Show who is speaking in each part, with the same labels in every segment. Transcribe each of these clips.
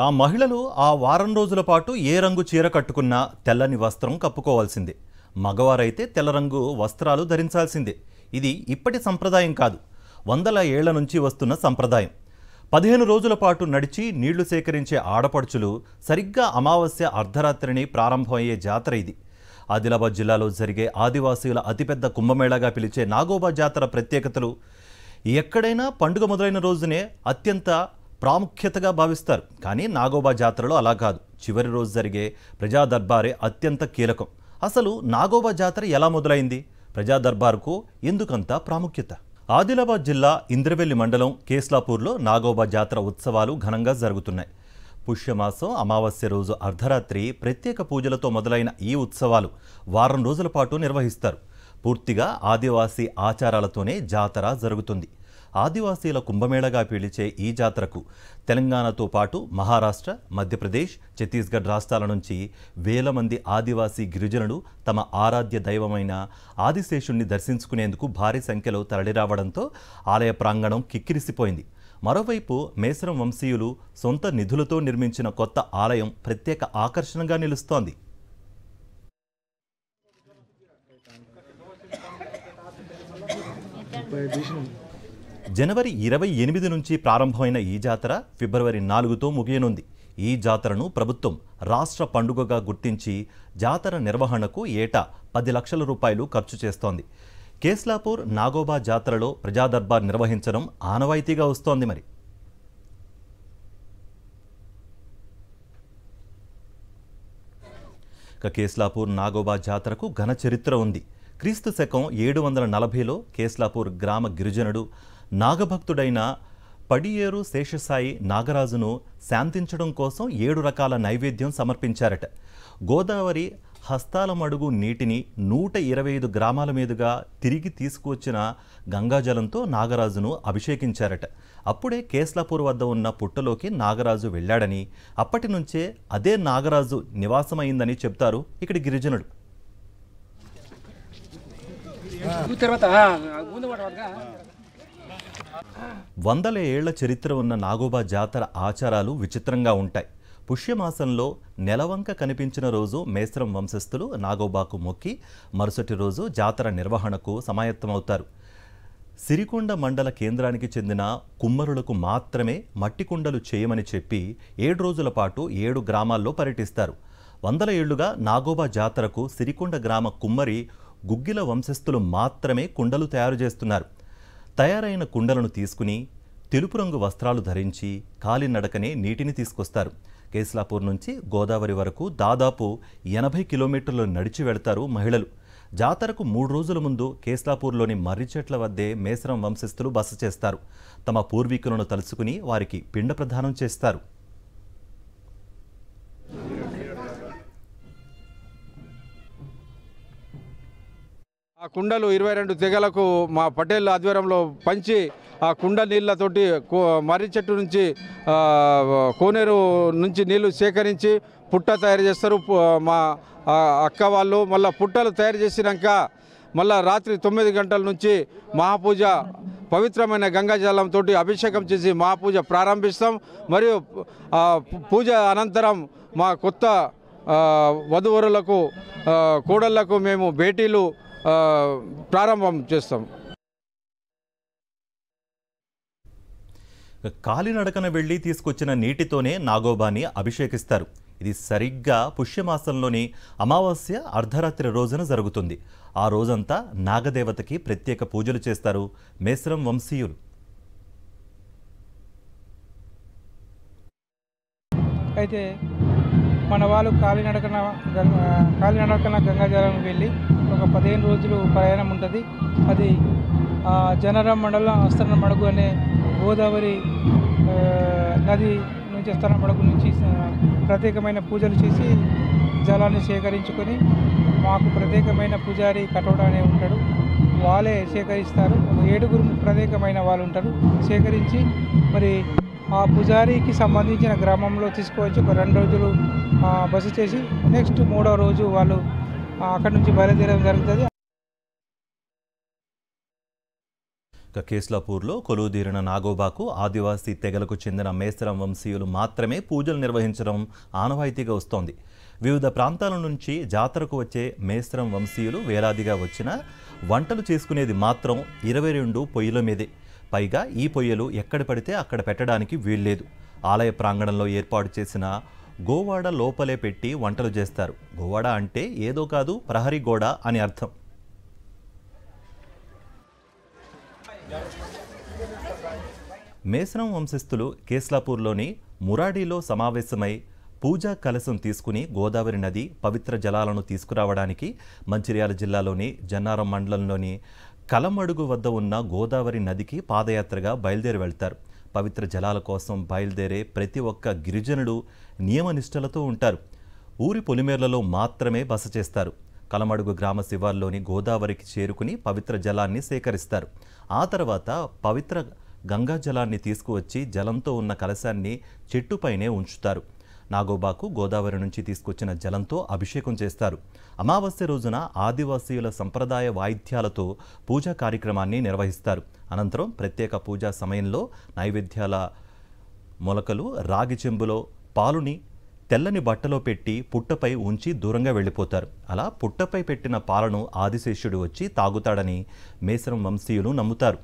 Speaker 1: ఆ మహిళలు ఆ వారం రోజుల పాటు ఏ రంగు చీర కట్టుకున్నా తెల్లని వస్త్రం కప్పుకోవాల్సిందే. మగవారైతే తెల్ల రంగు వస్త్రాలు ధరించాల్సిందే. ఇది ఇప్పటి సంప్రదాయం కాదు, వందల ఏళ్ల నుంచి వస్తున్న సంప్రదాయం. 15 రోజుల పాటు నడిచి నీళ్లు సేకరించే ఆడపడుచులు సరిగ్గా అమావాస్య అర్ధరాత్రిని ప్రారంభమయ్యే జాతర ఇది. ఆదిలాబాద్ జిల్లాలో జరిగే ఆదివాసీల అతిపెద్ద కుంభమేళాగా పిలిచే నాగోబా జాతర ప్రత్యేకతలు ఎక్కడైనా పండుగ మొదలైన రోజునే అత్యంత ప్రాముఖ్యతగా భావిస్తారు. కానీ నాగోబా జాతరలో అలా కాదు. చివరి రోజు జరిగే ప్రజా దర్బారే అత్యంత కీలకం. అసలు నాగోబా జాతర ఎలా మొదలైంది? ప్రజా దర్బారుకు ఎందుకంత ప్రాముఖ్యత? ఆదిలాబాద్ జిల్లా ఇంద్రవెల్లి మండలం కేస్లాపూర్లో నాగోబా జాతర ఉత్సవాలు ఘనంగా జరుగుతున్నాయి. పుష్యమాసం అమావాస్య రోజు అర్ధరాత్రి ప్రత్యేక పూజలతో మొదలైన ఈ ఉత్సవాలు వారం రోజుల పాటు నిర్వహిస్తారు. పూర్తిగా ఆదివాసీ ఆచారాలతోనే జాతర జరుగుతుంది. ఆదివాసీల కుంభమేళగా పిలిచే ఈ జాతరకు తెలంగాణతో పాటు మహారాష్ట్ర, మధ్యప్రదేశ్, ఛత్తీస్గఢ్ రాష్ట్రాల నుంచి వేల మంది ఆదివాసీ గిరిజనులు తమ ఆరాధ్య దైవమైన ఆదిశేషుణ్ణి దర్శించుకునేందుకు భారీ సంఖ్యలో తరలిరావడంతో ఆలయ ప్రాంగణం కిక్కిరిసిపోయింది. మరోవైపు మేసరం వంశీయులు సొంత నిధులతో నిర్మించిన కొత్త ఆలయం ప్రత్యేక ఆకర్షణగా నిలుస్తోంది. జనవరి 28 నుంచి ప్రారంభమైన ఈ జాతర ఫిబ్రవరి 4తో ముగియనుంది. ఈ జాతరను ప్రభుత్వం రాష్ట్ర పండుగగా గుర్తించి జాతర నిర్వహణకు ఏటా 10 లక్షల రూపాయలు ఖర్చు చేస్తోంది. కేస్లాపూర్ నాగోబా జాతరలో ప్రజాదర్బార్ నిర్వహించడం ఆనవాయితీగా వస్తోంది. మరి కేస్లాపూర్ నాగోబా జాతరకు ఘన చరిత్ర ఉంది. క్రీస్తు శకం 740లో కేస్లాపూర్ గ్రామ గిరిజనుడు నాగభక్తుడైన పడియేరు శేషసాయి నాగరాజును శాంతించడం కోసం 7 రకాల నైవేద్యం సమర్పించారట. గోదావరి హస్తాలమడుగు నీటిని 125 గ్రామాల మీదుగా తిరిగి తీసుకువచ్చిన గంగాజలంతో నాగరాజును అభిషేకించారట. అప్పుడే కేస్లాపూర్ వద్ద ఉన్న పుట్టలోకి నాగరాజు వెళ్ళాడని, అప్పటి నుంచే అదే నాగరాజు నివాసమైందని చెప్తారు ఇక్కడి గిరిజనుడు. వందల ఏళ్ల చరిత్ర ఉన్న నాగోబా జాతర ఆచారాలు విచిత్రంగా ఉంటాయి. పుష్యమాసంలో నెలవంక కనిపించిన రోజు మేసరం వంశస్థులు నాగోబాకు మొక్కి మరుసటి రోజు జాతర నిర్వహణకు సమాయత్తమవుతారు. సిరికొండ మండల కేంద్రానికి చెందిన కుమ్మరులకు మాత్రమే మట్టి కుండలు చేయమని చెప్పి 7 రోజుల పాటు 7 గ్రామాల్లో పర్యటిస్తారు. వందల ఏళ్లుగా నాగోబా జాతరకు సిరికొండ గ్రామ కుమ్మరి గుగ్గిల వంశస్థులు మాత్రమే కుండలు తయారు చేస్తున్నారు. తయారైన కుండలను తీసుకుని తెలుపు రంగు వస్త్రాలు ధరించి కాలినడకనే నీటిని తీసుకొస్తారు. కేస్లాపూర్ నుంచి గోదావరి వరకు దాదాపు 80 కిలోమీటర్లు నడిచి వెళతారు మహిళలు. జాతరకు 3 రోజుల ముందు కేస్లాపూర్లోని మర్రి చెట్ల వద్దే మేసరం వంశస్థులు బస చేస్తారు. తమ పూర్వీకులను తలుచుకుని వారికి పిండ ప్రదానం చేస్తారు.
Speaker 2: ఆ కుండలు 22 తెగలకు మా పటేల్ ఆధ్వర్యంలో పంచి ఆ కుండ నీళ్ళతోటి మర్రి చెట్టు నుంచి కోనేరు నుంచి నీళ్లు సేకరించి పుట్ట తయారు చేస్తారు మా అక్క వాళ్ళు. మళ్ళీ పుట్టలు తయారు చేసినాక మళ్ళీ రాత్రి 9 గంటల నుంచి మహాపూజ పవిత్రమైన గంగాజలంతో అభిషేకం చేసి మహాపూజ ప్రారంభిస్తాం. మరియు పూజ అనంతరం మా కొత్త వధువరులకు కోడళ్లకు మేము భేటీలు ప్రారంభం చేస్తాం.
Speaker 1: కాలినడకన వెళ్లి తీసుకొచ్చిన నీటితోనే నాగోబాని అభిషేకిస్తారు. ఇది సరిగ్గా పుష్యమాసంలోని అమావాస్య అర్ధరాత్రి రోజున జరుగుతుంది. ఆ రోజంతా నాగదేవతకి ప్రత్యేక పూజలు చేస్తారు మేసరం వంశీయులు.
Speaker 3: అయితే మన వాళ్ళు కాలినడకన గంగాజలం వెళ్ళి ఒక 15 రోజులు ప్రయాణం ఉంటుంది. అది జనరం మండలం అస్తరమడుగు అనే గోదావరి నది నుంచి అస్తరమడుగు నుంచి ప్రత్యేకమైన పూజలు చేసి జలాన్ని సేకరించుకొని మాకు ప్రత్యేకమైన పూజారి కటోడా అనే ఉంటాడు, వాళ్ళే సేకరిస్తారు. 7 ప్రత్యేకమైన వాళ్ళు ఉంటారు. సేకరించి మరి ఆ పూజారికి సంబంధించిన గ్రామంలో తీసుకువచ్చి ఒక 2 రోజులు బస చేసి నెక్స్ట్ 3వ రోజు వాళ్ళు అక్కడి నుంచి బయలుదేరడం జరుగుతుంది.
Speaker 1: కేస్లాపూర్లో కొలువుదీరిన నాగోబాకు ఆదివాసీ తెగలకు చెందిన మేస్రం వంశీయులు మాత్రమే పూజలు నిర్వహించడం ఆనవాయితీగా వస్తోంది. వివిధ ప్రాంతాల నుంచి జాతరకు వచ్చే మేస్రం వంశీయులు వేలాదిగా వచ్చినా వంటలు చేసుకునేది మాత్రం 22 పొయ్యిల మీదే. పైగా ఈ పొయ్యలు ఎక్కడ పడితే అక్కడ పెట్టడానికి వీల్లేదు. ఆలయ ప్రాంగణంలో ఏర్పాటు చేసిన గోవాడ లోపలే పెట్టి వంటలు చేస్తారు. గోవాడ అంటే ఏదో కాదు, ప్రహరీ గోడ అని అర్థం. మేస్రం వంశస్థులు కేస్లాపూర్లోని మురాడిలో సమావేశమై పూజా కలశం తీసుకుని గోదావరి నది పవిత్ర జలాలను తీసుకురావడానికి మంచిర్యాల జిల్లాలోని జన్నారం మండలంలోని కలమడుగు వద్ద ఉన్న గోదావరి నదికి పాదయాత్రగా బయలుదేరి వెళ్తారు. పవిత్ర జలాల కోసం బయలుదేరే ప్రతి ఒక్క గిరిజనుడు నియమనిష్టలతో ఉంటారు. ఊరి పొలిమేర్లలో మాత్రమే బస చేస్తారు. కలమడుగు గ్రామ శివార్లోని గోదావరికి చేరుకుని పవిత్ర జలాన్ని సేకరిస్తారు. ఆ తర్వాత పవిత్ర గంగా జలాన్ని తీసుకువచ్చి జలంతో ఉన్న కలశాన్ని చెట్టుపైనే ఉంచుతారు. నాగోబాకు గోదావరి నుంచి తీసుకొచ్చిన జలంతో అభిషేకం చేస్తారు. అమావాస్య రోజున ఆదివాసీయుల సంప్రదాయ వాయిద్యాలతో పూజా కార్యక్రమాన్ని నిర్వహిస్తారు. అనంతరం ప్రత్యేక పూజా సమయంలో నైవేద్యాల మొలకలు రాగి చెంబులో పాలుని తెల్లని బట్టలో పెట్టి పుట్టపై ఉంచి దూరంగా వెళ్ళిపోతారు. అలా పుట్టపై పెట్టిన పాలను ఆదిశేషుడు వచ్చి తాగుతాడని మేస్రం వంశీయులు నమ్ముతారు.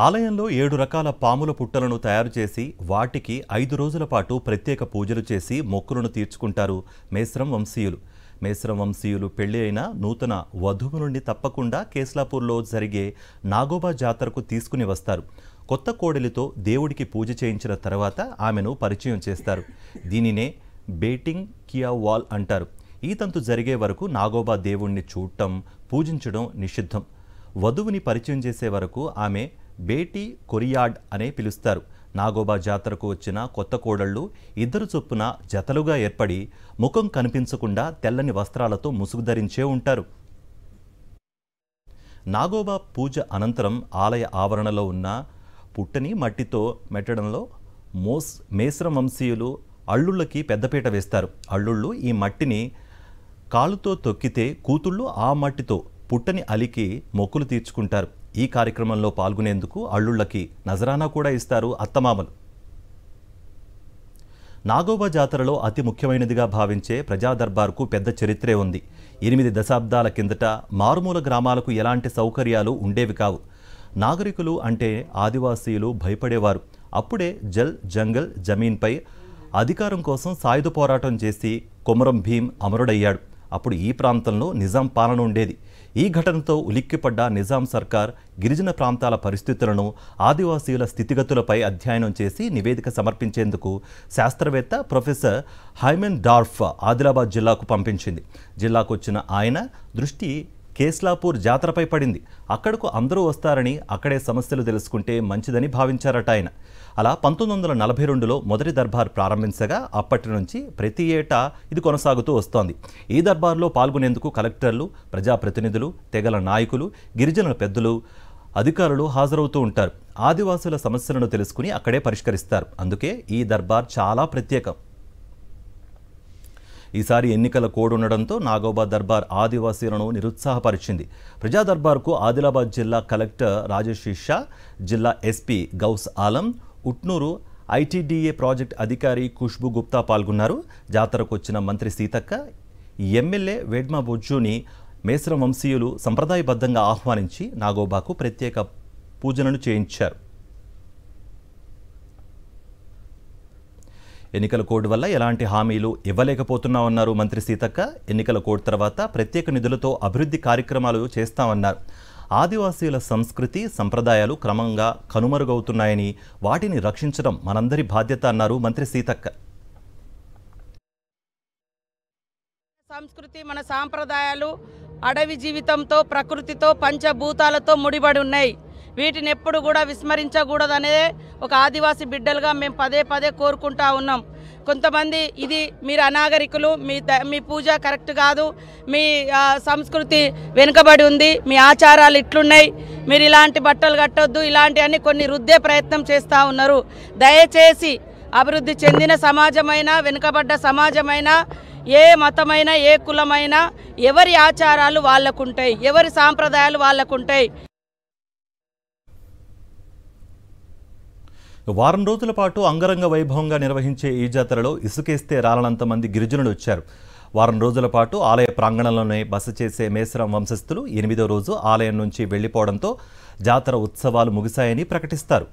Speaker 1: ఆలయంలో 7 రకాల పాముల పుట్టలను తయారు చేసి వాటికి 5 రోజుల పాటు ప్రత్యేక పూజలు చేసి మొక్కులను తీర్చుకుంటారు మేస్రం వంశీయులు. మేస్రం వంశీయులు పెళ్లి అయిన నూతన వధువు నుండి తప్పకుండా కేస్లాపూర్లో జరిగే నాగోబా జాతరకు తీసుకుని వస్తారు. కొత్త కోడలితో దేవుడికి పూజ చేయించిన తర్వాత ఆమెను పరిచయం చేస్తారు. దీనినే బేటింగ్ కియా వాల్ అంటారు. ఈ తంతు జరిగే వరకు నాగోబా దేవుణ్ణి చూడటం, పూజించడం నిషిద్ధం. వధువుని పరిచయం చేసే వరకు ఆమె బేటీ కొరియాడ్ అనే పిలుస్తారు. నాగోబా జాతరకు వచ్చిన కొత్త కోడళ్ళు 2 చొప్పున జతలుగా ఏర్పడి ముఖం కనిపించకుండా తెల్లని వస్త్రాలతో ముసుగు ధరించే ఉంటారు. నాగోబా పూజ అనంతరం ఆలయ ఆవరణలో ఉన్న పుట్టని మట్టితో మెట్టడంలో మేస్రం వంశీయులు అల్లుళ్ళకి పెద్దపీట వేస్తారు. అల్లుళ్ళు ఈ మట్టిని కాలుతో తొక్కితే కూతుళ్ళు ఆ మట్టితో పుట్టని అలికి మొక్కులు తీర్చుకుంటారు. ఈ కార్యక్రమంలో పాల్గొనేందుకు అల్లుళ్ళకి నజరానా కూడా ఇస్తారు అత్తమామలు. నాగోబా జాతరలో అతి ముఖ్యమైనదిగా భావించే ప్రజా దర్బార్కు పెద్ద చరిత్రే ఉంది. 8 దశాబ్దాల కిందట మారుమూల గ్రామాలకు ఎలాంటి సౌకర్యాలు ఉండేవి కావు. నాగరికులు అంటే ఆదివాసీయులు భయపడేవారు. అప్పుడే జల్ జంగల్ జమీన్పై అధికారం కోసం సాయుధ పోరాటం చేసి కొమరం భీం అమరుడయ్యాడు. అప్పుడు ఈ ప్రాంతంలో నిజాం పాలన ఉండేది. ఈ ఘటనతో ఉలిక్కిపడ్డ నిజాం సర్కార్ గిరిజన ప్రాంతాల పరిస్థితులను, ఆదివాసీయుల స్థితిగతులపై అధ్యయనం చేసి నివేదిక సమర్పించేందుకు శాస్త్రవేత్త ప్రొఫెసర్ హైమెన్ డార్ఫ్ ఆదిలాబాద్ జిల్లాకు పంపించింది. జిల్లాకు వచ్చిన ఆయన దృష్టి కేస్లాపూర్ జాతరపై పడింది. అక్కడకు అందరూ వస్తారని, అక్కడే సమస్యలు తెలుసుకుంటే మంచిదని భావించారట ఆయన. అలా 1942లో మొదటి దర్బార్ ప్రారంభించగా అప్పటి నుంచి ప్రతి ఏటా ఇది కొనసాగుతూ వస్తోంది. ఈ దర్బార్లో పాల్గొనేందుకు కలెక్టర్లు, ప్రజాప్రతినిధులు, తెగల నాయకులు, గిరిజనుల పెద్దలు, అధికారులు హాజరవుతూ ఉంటారు. ఆదివాసుల సమస్యలను తెలుసుకుని అక్కడే పరిష్కరిస్తారు. అందుకే ఈ దర్బార్ చాలా ప్రత్యేకం. ఈసారి ఎన్నికల కోడ్ ఉండడంతో నాగోబా దర్బార్ ఆదివాసీలను నిరుత్సాహపరిచింది. ప్రజా దర్బార్కు ఆదిలాబాద్ జిల్లా కలెక్టర్ రాజేష్ షా, జిల్లా SP Gaus Alam, Utnoor ITDA project అధికారి ఖుష్బూ గుప్తా పాల్గొన్నారు. జాతరకు వచ్చిన మంత్రి సీతక్క, ఎమ్మెల్యే వేడ్మా బొజ్జుని మేస్రం వంశీయులు సంప్రదాయబద్ధంగా ఆహ్వానించి నాగోబాకు ప్రత్యేక పూజలను చేయించారు. ఎన్నికల కోడ్ వల్ల ఎలాంటి హామీలు ఇవ్వలేకపోతున్నామన్నారు మంత్రి సీతక్క. ఎన్నికల కోడ్ తర్వాత ప్రత్యేక నిధులతో అభివృద్ధి కార్యక్రమాలు చేస్తామన్నారు. ఆదివాసీల సంస్కృతి, సంప్రదాయాలు క్రమంగా కనుమరుగవుతున్నాయని, వాటిని రక్షించడం మనందరి బాధ్యత అన్నారు మంత్రి సీతక్క.
Speaker 4: సంస్కృతి, మన సాంప్రదాయాలు అడవి జీవితంతో, ప్రకృతితో, పంచభూతాలతో ముడిపడి ఉన్నాయి. వీటిని ఎప్పుడు కూడా విస్మరించకూడదనే ఒక ఆదివాసీ బిడ్డలుగా మేము పదే పదే కోరుకుంటా ఉన్నాం. కొంతమంది ఇది మీరు అనాగరికులు, మీ పూజ కరెక్ట్ కాదు, మీ సంస్కృతి వెనుకబడి ఉంది, మీ ఆచారాలు ఇట్లున్నాయి, మీరు ఇలాంటి బట్టలు కట్టొద్దు, ఇలాంటివన్నీ కొన్ని రుద్దే ప్రయత్నం చేస్తూ ఉన్నారు. దయచేసి అభివృద్ధి చెందిన సమాజమైనా, వెనుకబడ్డ సమాజమైనా, ఏ మతమైనా, ఏ కులమైనా ఎవరి ఆచారాలు వాళ్ళకుంటాయి, ఎవరి సాంప్రదాయాలు వాళ్ళకుంటాయి.
Speaker 1: వారం రోజుల పాటు అంగరంగ వైభవంగా నిర్వహించే ఈ జాతరలో ఇసుకేస్తే రాలనంత మంది గిరిజనులు వచ్చారు. వారం రోజుల పాటు ఆలయ ప్రాంగణంలోనే బస చేసే మేసరం వంశస్థులు 8వ రోజు ఆలయం నుంచి వెళ్లిపోవడంతో జాతర ఉత్సవాలు ముగిశాయని ప్రకటిస్తారు.